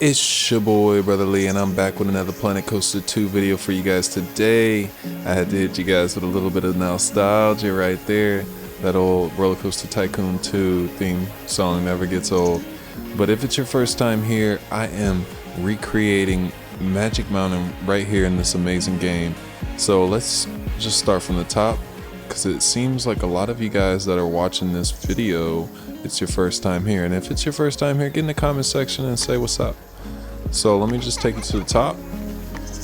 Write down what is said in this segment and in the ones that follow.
It's your boy Brother Lee, and I'm back with another Planet Coaster 2 video for you guys today. I had to hit you guys with a little bit of nostalgia right there. That old Roller Coaster Tycoon 2 theme song never gets old. But if it's your first time here, I am recreating Magic Mountain right here in this amazing game. So let's just start from the top, because it seems like a lot of you guys that are watching this video, it's your first time here. And if it's your first time here, get in the comment section and say what's up. So let me just take you to the top.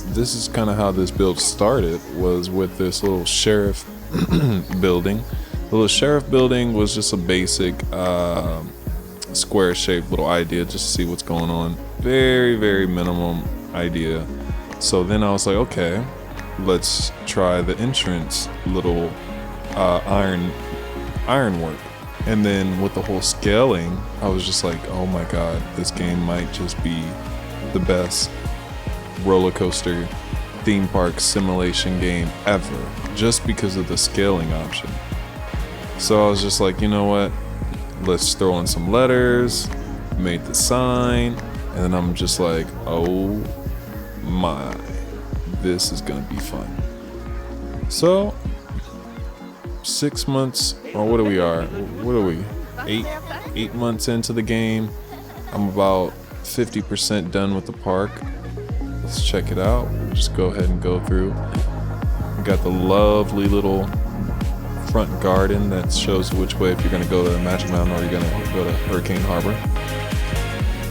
This is kind of how this build started, was with this little sheriff building. The little sheriff building was just a basic square shaped little idea just to see what's going on. Very, very minimum idea. So then I was like, okay, let's try the entrance little ironwork. And then with the whole scaling, I was just like, oh my god, this game might just be the best roller coaster theme park simulation game ever, just because of the scaling option. So I was just like, you know what, let's throw in some letters, made the sign, and then I'm just like, oh my, this is gonna be fun. So 6 months, or what are we 8 months into the game. I'm about 50% done with the park. Let's check it out. We'll just go ahead and go through. We got the lovely little front garden that shows which way, if you're going to go to Magic Mountain or you're going to go to Hurricane Harbor.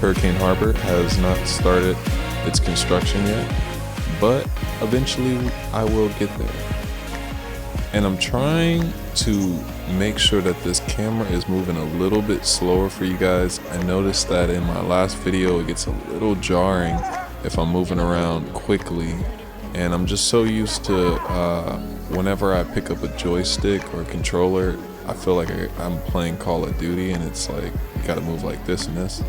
Hurricane Harbor has not started its construction yet, but eventually I will get there. And I'm trying to make sure that this camera is moving a little bit slower for you guys. I noticed that in my last video it gets a little jarring if I'm moving around quickly, and I'm just so used to whenever I pick up a joystick or a controller, I feel like I'm playing Call of Duty, and it's like you gotta move like this and this.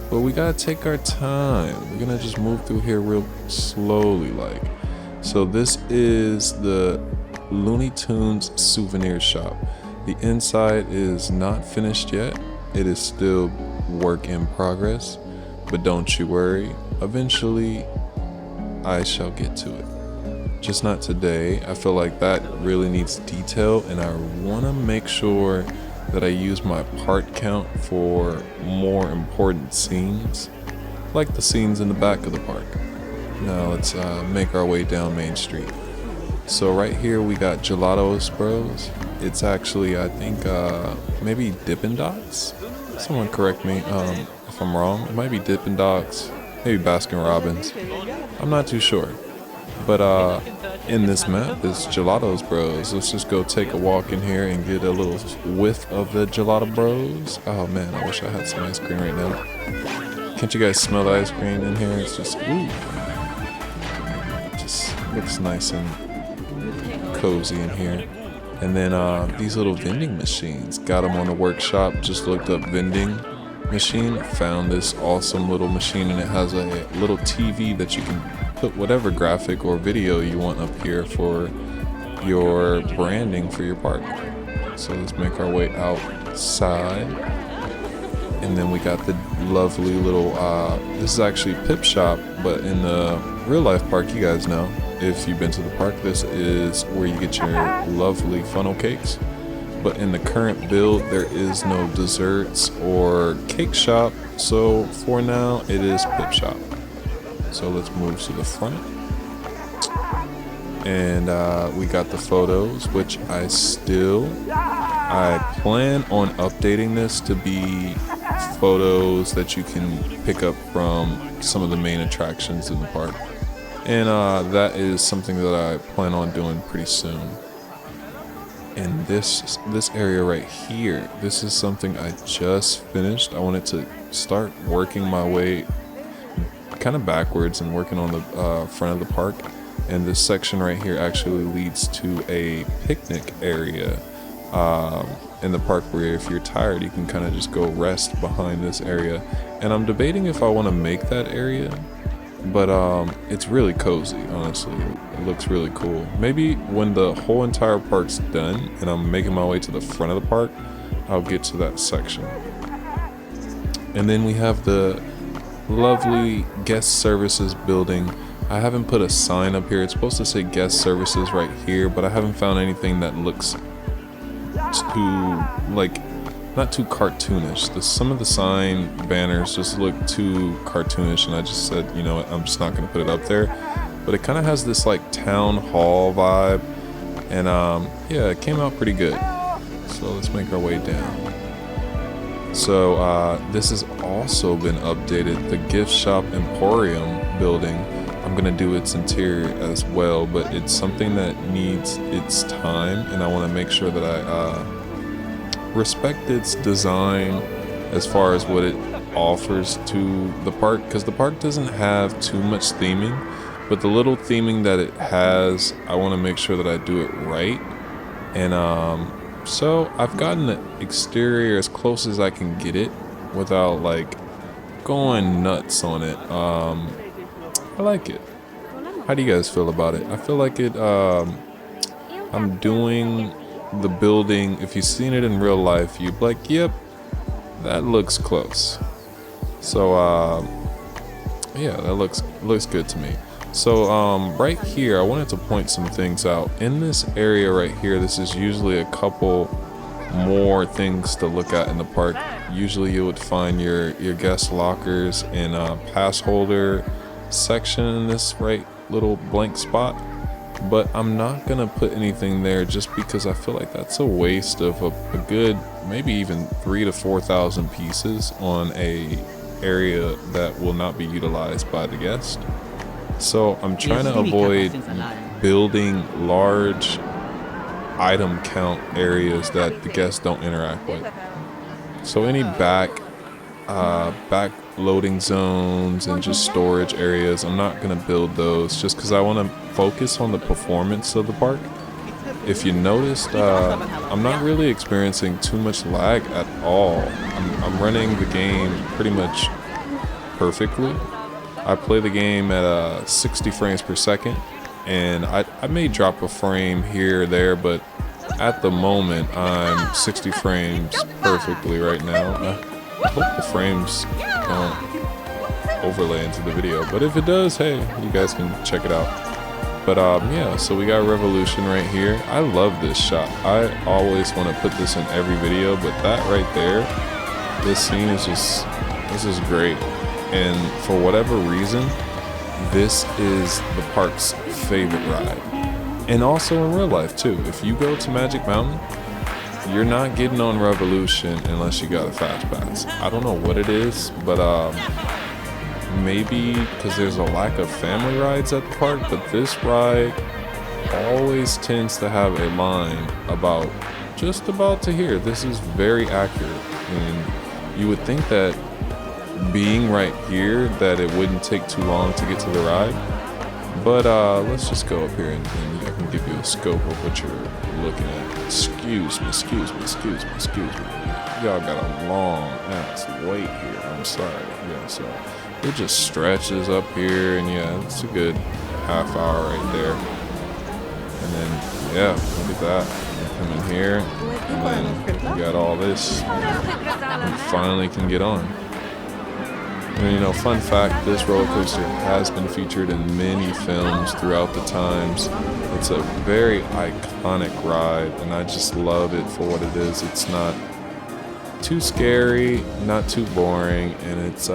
But we gotta take our time. We're gonna just move through here real slowly like. So this is the Looney Tunes souvenir shop. The inside is not finished yet. It is still work in progress, but don't you worry, eventually I shall get to it. Just not today. I feel like that really needs detail, and I want to make sure that I use my part count for more important scenes, like the scenes in the back of the park. Now let's make our way down Main Street. So right here we got Gelatos Bros. It's actually, I think, maybe Dippin' Dots? Someone correct me if I'm wrong. It might be Dippin' Dots, maybe Baskin Robbins. I'm not too sure. But in this map, this Gelatos Bros. Let's just go take a walk in here and get a little whiff of the Gelato Bros. Oh man, I wish I had some ice cream right now. Can't you guys smell the ice cream in here? It's just, ooh. Just looks nice and cozy in here. And then these little vending machines, got them on the workshop. Just looked up vending machine, found this awesome little machine, and it has a little TV that you can put whatever graphic or video you want up here for your branding for your park. So let's make our way outside, and then we got the lovely little this is actually Pip Shop, but in the real life park, you guys know, if you've been to the park, this is where you get your lovely funnel cakes. But in the current build, there is no desserts or cake shop, so for now it is Pip Shop. So let's move to the front, and we got the photos, which I plan on updating this to be photos that you can pick up from some of the main attractions in the park. And that is something that I plan on doing pretty soon. And this area right here, this is something I just finished. I wanted to start working my way kind of backwards and working on the front of the park. And this section right here actually leads to a picnic area in the park, where if you're tired, you can kind of just go rest behind this area. And I'm debating if I want to make that area, but it's really cozy, honestly. It looks really cool. Maybe when the whole entire park's done and I'm making my way to the front of the park, I'll get to that section. And then we have the lovely guest services building. I haven't put a sign up here. It's supposed to say guest services right here, but I haven't found anything that looks too, like, not too cartoonish. Some of the sign banners just look too cartoonish, and I just said, you know what, I'm just not going to put it up there. But it kind of has this like town hall vibe, and yeah, it came out pretty good. So let's make our way down. So this has also been updated. The gift shop emporium building, I'm gonna do its interior as well, but it's something that needs its time, and I want to make sure that I respect its design as far as what it offers to the park, because the park doesn't have too much theming, but the little theming that it has, I want to make sure that I do it right. And so I've gotten the exterior as close as I can get it without like going nuts on it. I like it. How do you guys feel about it? I feel like it, I'm doing the building, if you've seen it in real life, you'd be like, yep, that looks close. So yeah, that looks good to me. So right here, I wanted to point some things out. In this area right here, this is usually a couple more things to look at in the park. Usually you would find your guest lockers and pass holder section in this right little blank spot. But I'm not gonna put anything there just because I feel like that's a waste of a good maybe even 3,000 to 4,000 pieces on a area that will not be utilized by the guest. So I'm trying to avoid building large item count areas that the guests don't interact with. So any back loading zones and just storage areas, I'm not going to build those just because I want to focus on the performance of the park. If you noticed, I'm not really experiencing too much lag at all. I'm running the game pretty much perfectly. I play the game at 60 frames per second, and I may drop a frame here or there, but at the moment I'm 60 frames perfectly right now. I hope the frames don't overlay into the video, but if it does, hey, you guys can check it out. But yeah, so we got Revolution right here. I love this shot. I always want to put this in every video, but that right there, this scene is just, this is great. And for whatever reason, this is the park's favorite ride. And also in real life too. If you go to Magic Mountain, you're not getting on Revolution unless you got a fast pass. I don't know what it is, but maybe because there's a lack of family rides at the park, but this ride always tends to have a line about just about to here. This is very accurate, and you would think that being right here that it wouldn't take too long to get to the ride. But let's just go up here and I can give you a scope of what you're looking at. Excuse me. Y'all got a long ass wait here. I'm sorry. Yeah, so it just stretches up here, and yeah, it's a good half hour right there. And then yeah, look at that. You come in here, and then you got all this. You finally can get on. And you know, fun fact, this roller coaster has been featured in many films throughout the times. It's a very iconic ride, and I just love it for what it is. It's not too scary, not too boring, and it's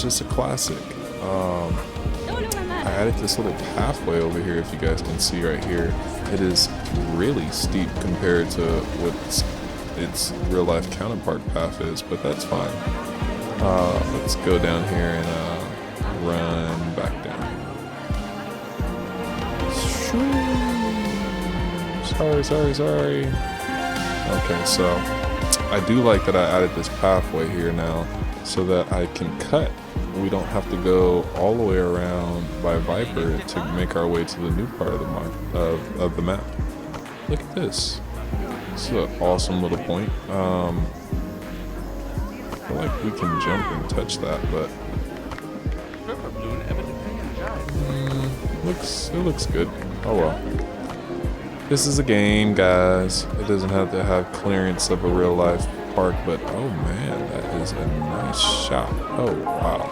just a classic. I added this little pathway over here, if you guys can see right here. It is really steep compared to what its real life counterpart path is, but that's fine. Let's go down here and run back down. Sorry. Okay, so I do like that I added this pathway here now so that I can cut. We don't have to go all the way around by Viper to make our way to the new part of the map. Look at this. This is an awesome little point. I feel like we can jump and touch that, but it looks good. Oh well. This is a game, guys. It doesn't have to have clearance of a real life park, but oh man, that is a nice shot. Oh wow.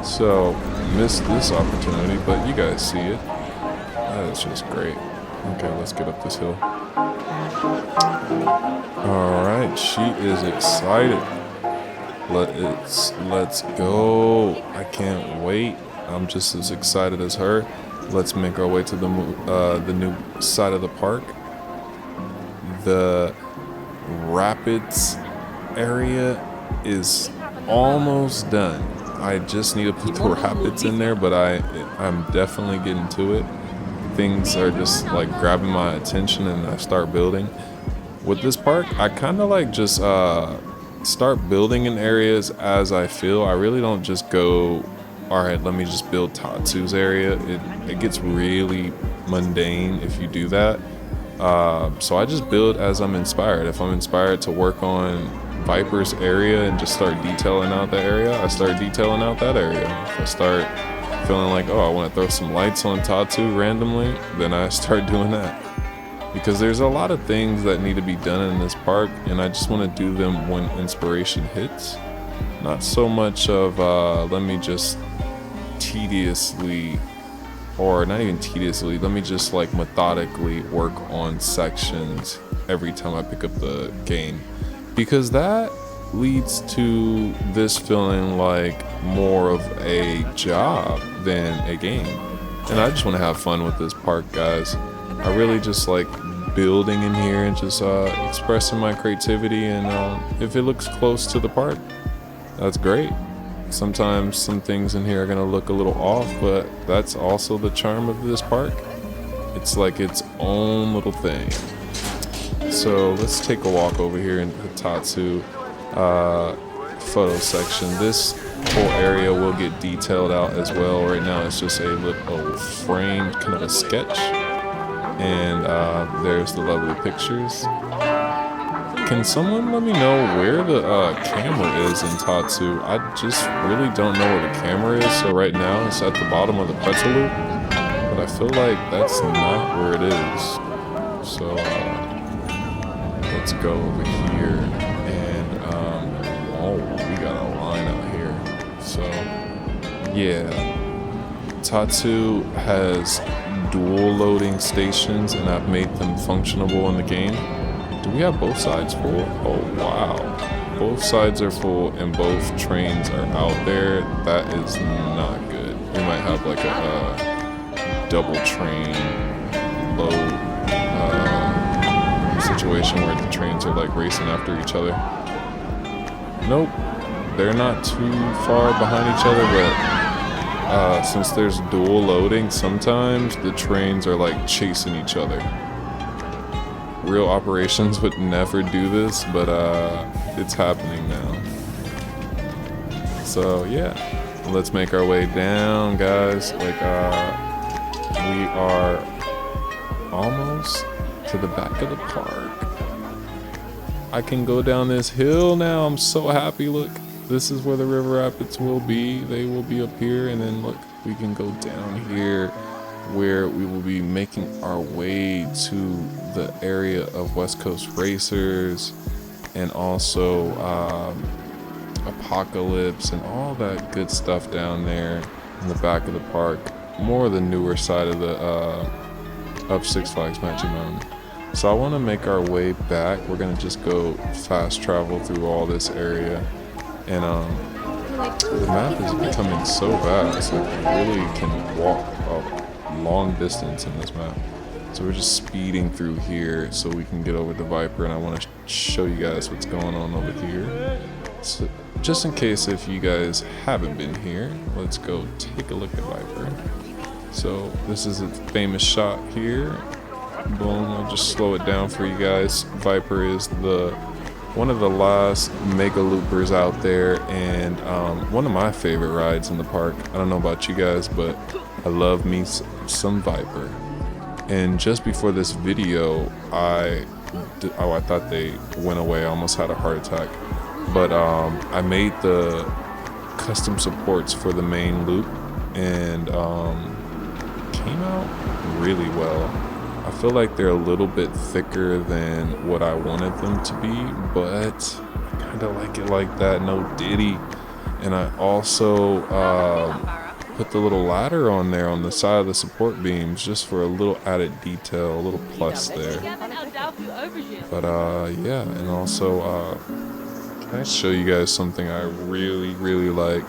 So, missed this opportunity, but you guys see it. That is just great. Okay, let's get up this hill. Alright, she is excited. Let's go. I can't wait. I'm just as excited as her. Let's make our way to the new side of the park. The rapids area is almost done. I just need to put the rapids in there, but I'm definitely getting to it. Things are just like grabbing my attention and I start building. With this park, I kind of like just start building in areas as I feel. I really don't just go, all right, let me just build Tatsu's area. It gets really mundane if you do that. So I just build as I'm inspired. If I'm inspired to work on Viper's area and just start detailing out the area, I start detailing out that area. If I start feeling like, oh, I want to throw some lights on Tatsu randomly, then I start doing that. Because there's a lot of things that need to be done in this park, and I just want to do them when inspiration hits. Not so much of let me just tediously, or not even tediously, let me just like methodically work on sections every time I pick up the game. Because that leads to this feeling like more of a job than a game. And I just want to have fun with this park, guys. I really just like building in here and just expressing my creativity, and if it looks close to the park, that's great. Sometimes some things in here are gonna look a little off, but that's also the charm of this park. It's like its own little thing. So let's take a walk over here in the Tatsu photo section. This whole area will get detailed out as well. Right now it's just a little framed kind of a sketch, and there's the lovely pictures. Can someone let me know where the camera is in Tatsu? I just really don't know where the camera is. So right now it's at the bottom of the pretzel loop, but I feel like that's not where it is. So let's go over here, and oh, we got a line out here. So yeah, Tatsu has dual loading stations, and I've made them functionable in the game. Do we have both sides full? Oh wow, both sides are full and both trains are out there. That is not good. We might have like a double train load situation where the trains are like racing after each other. Nope, they're not too far behind each other, but since there's dual loading, sometimes the trains are like chasing each other. Real operations would never do this, but it's happening now. So yeah, let's make our way down, guys. Like we are almost to the back of the park. I can go down this hill now. I'm so happy. Look, this is where the river rapids will be. They will be up here, and then look, we can go down here where we will be making our way to the area of West Coast Racers, and also Apocalypse and all that good stuff down there in the back of the park. More the newer side of the of Six Flags Magic Mountain. So I want to make our way back. We're gonna just go fast travel through all this area, and the map is becoming so vast. Like you really can walk a long distance in this map. So we're just speeding through here so we can get over to Viper, and I want to show you guys what's going on over here. So just in case if you guys haven't been here, let's go take a look at Viper. So this is a famous shot here. Boom, I'll just slow it down for you guys. Viper is one of the last mega loopers out there, and one of my favorite rides in the park. I don't know about you guys, but I love me some Viper. And just before this video, I thought they went away. I almost had a heart attack. But I made the custom supports for the main loop, and came out really well. I feel like they're a little bit thicker than what I wanted them to be, but I kind of like it like that. No diddy. And I also put the little ladder on there on the side of the support beams just for a little added detail, a little plus there. But yeah, and also can I show you guys something I really like?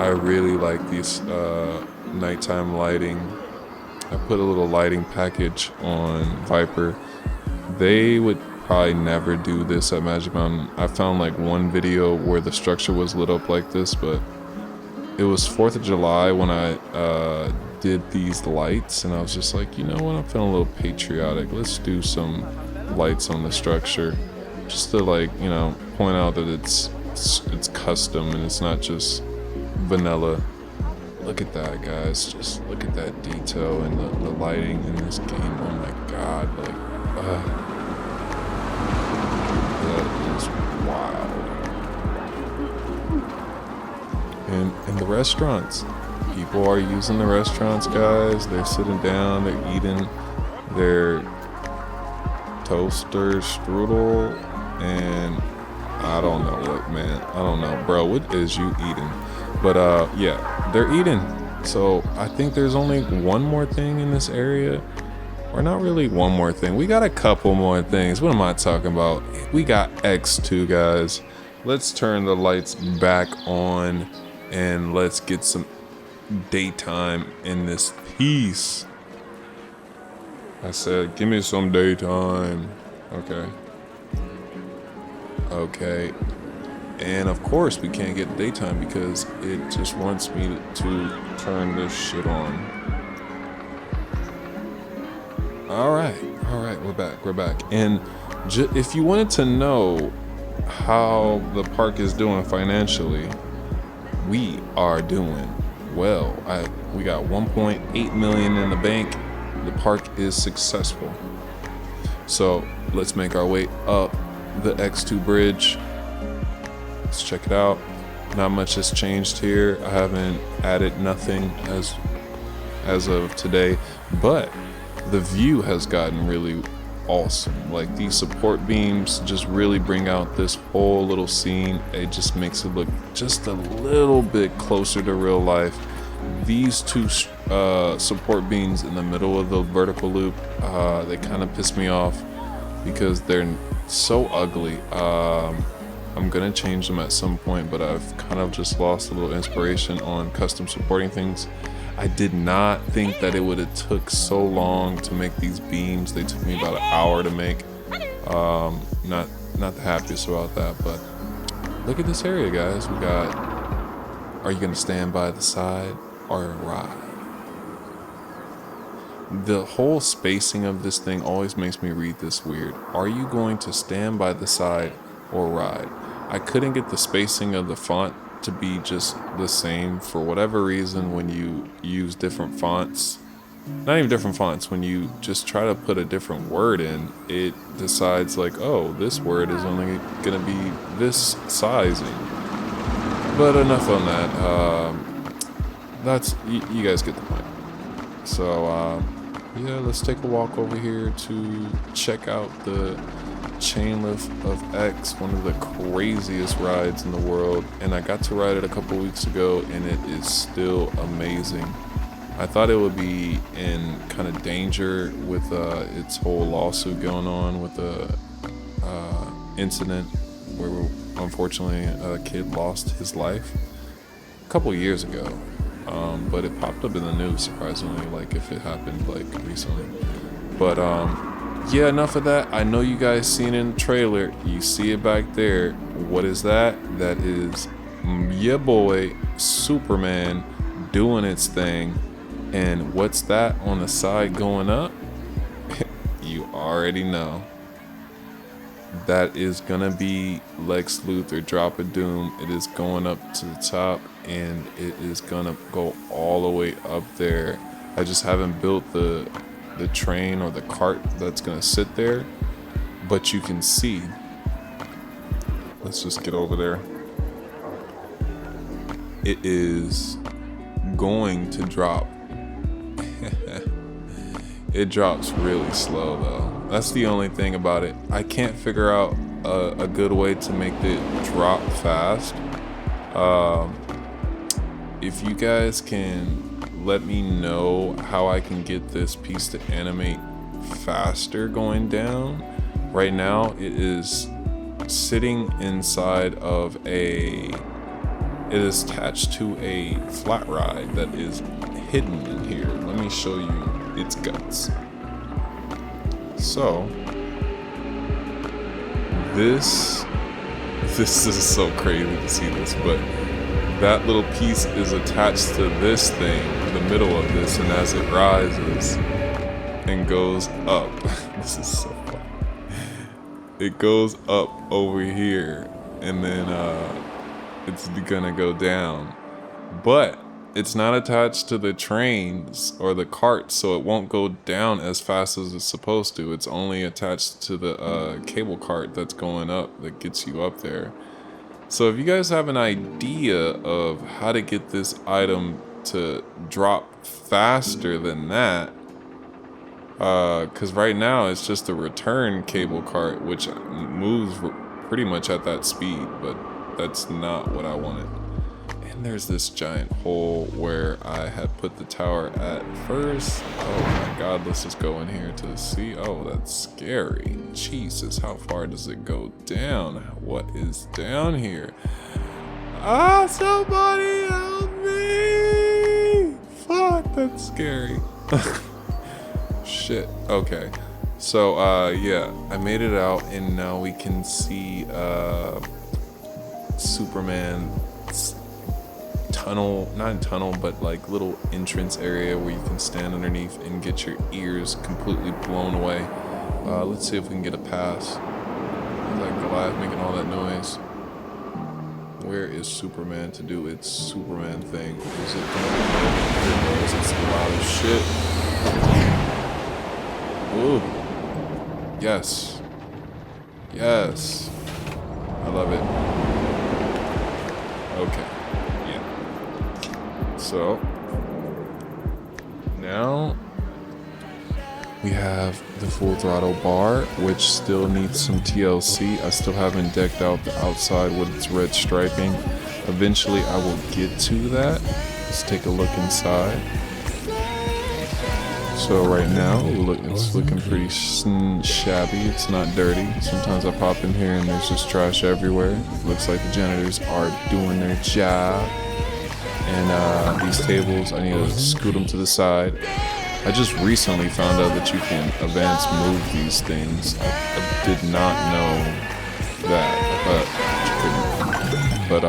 I really like these nighttime lighting. I put a little lighting package on Viper. They would probably never do this at Magic Mountain. I found like one video where the structure was lit up like this, but it was 4th of July when I did these lights, and I was just like, you know what, I'm feeling a little patriotic. Let's do some lights on the structure, just to, like, you know, point out that it's custom and it's not just vanilla. Look at that, guys. Just look at that detail and the lighting in this game. Oh my god, like, that is wild. And the restaurants. People are using the restaurants, guys. They're sitting down, they're eating their toaster strudel, and I don't know what, man. I don't know, bro. What is you eating? But yeah, they're eating. So I think there's only one more thing in this area. Or not really one more thing. We got a couple more things. What am I talking about? We got X2, guys. Let's turn the lights back on and let's get some daytime in this piece. I said, give me some daytime. Okay. Okay. And of course we can't get daytime because it just wants me to turn this shit on. All right, we're back. And if you wanted to know how the park is doing financially, we are doing well. We got 1.8 million in the bank. The park is successful. So let's make our way up the X2 bridge. Let's check it out. Not much has changed here. I haven't added nothing as of today, but the view has gotten really awesome. Like, these support beams just really bring out this whole little scene. It just makes it look just a little bit closer to real life. These two support beams in the middle of the vertical loop, they kind of piss me off because they're so ugly. I'm gonna change them at some point, but I've kind of just lost a little inspiration on custom supporting things. I did not think that it would have took so long to make these beams. They took me about an hour to make. Not the happiest about that, but look at this area, guys. We got, are you gonna stand by the side or ride? The whole spacing of this thing always makes me read this weird. Are you going to stand by the side or ride? I couldn't get the spacing of the font to be just the same for whatever reason. When you use different fonts, not even different fonts, when you just try to put a different word in, it decides like, oh, this word is only gonna be this sizing. But enough on that. That's you guys get the point. So yeah, let's take a walk over here to check out the chain lift of X, one of the craziest rides in the world, and I got to ride it a couple weeks ago and it is still amazing. I thought it would be in kind of danger with its whole lawsuit going on with the incident where unfortunately a kid lost his life a couple years ago, but it popped up in the news surprisingly, like if it happened like recently. But yeah, enough of that. I know you guys seen it in the trailer. You see it back there. What is that? That is your boy Superman doing its thing. And what's that on the side going up? You already know. That is gonna be Lex Luthor, Drop of Doom. It is going up to the top and it is gonna go all the way up there. I just haven't built the train or the cart that's gonna sit there, but you can see. Let's just get over there. It is going to drop. It drops really slow though. That's the only thing about it. I can't figure out a good way to make it drop fast. If you guys can let me know how I can get this piece to animate faster going down. Right now it is sitting inside of it is attached to a flat ride that is hidden in here. Let me show you its guts. So this is so crazy to see this, but that little piece is attached to this thing in the middle of this, and as it rises and goes up, this is so funny. It goes up over here, and then it's gonna go down. But it's not attached to the trains or the carts, so it won't go down as fast as it's supposed to. It's only attached to the cable cart that's going up, that gets you up there. So if you guys have an idea of how to get this item to drop faster than that, because right now it's just a return cable cart, which moves pretty much at that speed, but that's not what I wanted. And there's this giant hole where I had put the tower at first. Oh my god, let's just go in here to see. Oh, that's scary. Jesus, how far does it go down? What is down here? Ah, somebody help me! Fuck, that's scary. Shit, okay. So, yeah, I made it out, and now we can see, Superman's tunnel, not tunnel, but like little entrance area where you can stand underneath and get your ears completely blown away. Let's see if we can get a pass. Like Goliath making all that noise. Where is Superman to do its Superman thing? Is it gonna be there? Here it goes. It's loud as shit. Ooh. Yes. Yes. I love it. Okay. Yeah. So now we have the full throttle bar, which still needs some TLC. I still haven't decked out the outside with its red striping. Eventually I will get to that. Let's take a look inside. So right now it's looking pretty shabby. It's not dirty. Sometimes I pop in here and there's just trash everywhere. Looks like the janitors are doing their job. And these tables, I need to scoot them to the side. I just recently found out that you can advance move these things. I did not know that. But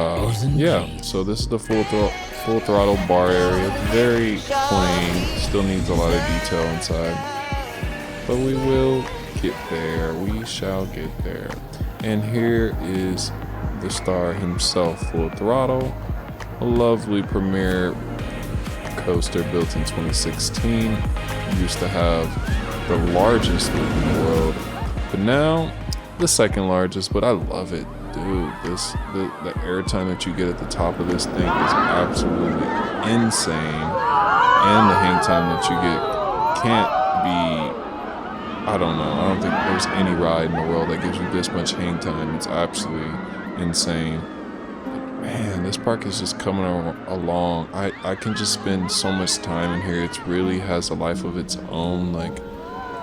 yeah, so this is the full throttle bar area. Very plain, still needs a lot of detail inside. But we will get there, we shall get there. And here is the star himself, Full Throttle. A lovely premier coaster built in 2016. Used to have the largest loop in the world, but now the second largest. But I love it, dude. The airtime that you get at the top of this thing is absolutely insane, and the hang time that you get can't be. I don't know. I don't think there's any ride in the world that gives you this much hang time. It's absolutely insane. Man, this park is just coming along. I can just spend so much time in here. It really has a life of its own. Like,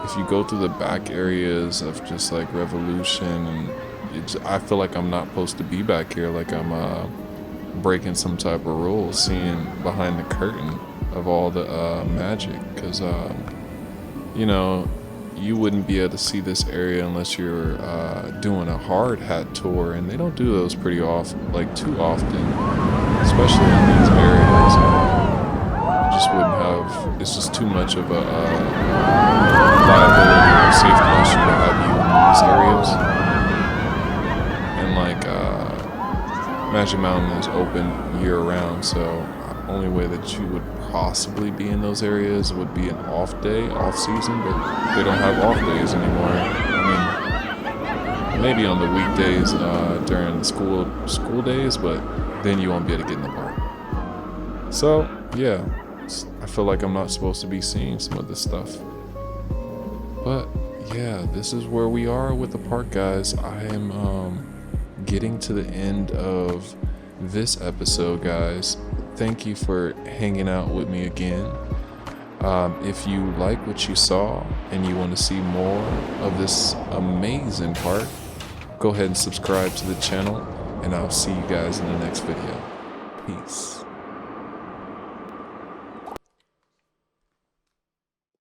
if you go through the back areas of just like Revolution, and I feel like I'm not supposed to be back here. Like I'm breaking some type of rule, seeing behind the curtain of all the magic. Because, you know, you wouldn't be able to see this area unless you're doing a hard hat tour, and they don't do those pretty often, like too often, especially in these areas. You just wouldn't have. It's just too much of a liability or safety issue to have you in these areas. And like Magic Mountain is open year round, so the only way that you would possibly be in those areas would be an off day, off season, but they don't have off days anymore. I mean, maybe on the weekdays during the school days, but then you won't be able to get in the park. So yeah, I feel like I'm not supposed to be seeing some of this stuff. But yeah, this is where we are with the park, guys. I am getting to the end of this episode, guys. Thank you for hanging out with me again. If you like what you saw and you want to see more of this amazing park, go ahead and subscribe to the channel, and I'll see you guys in the next video. Peace.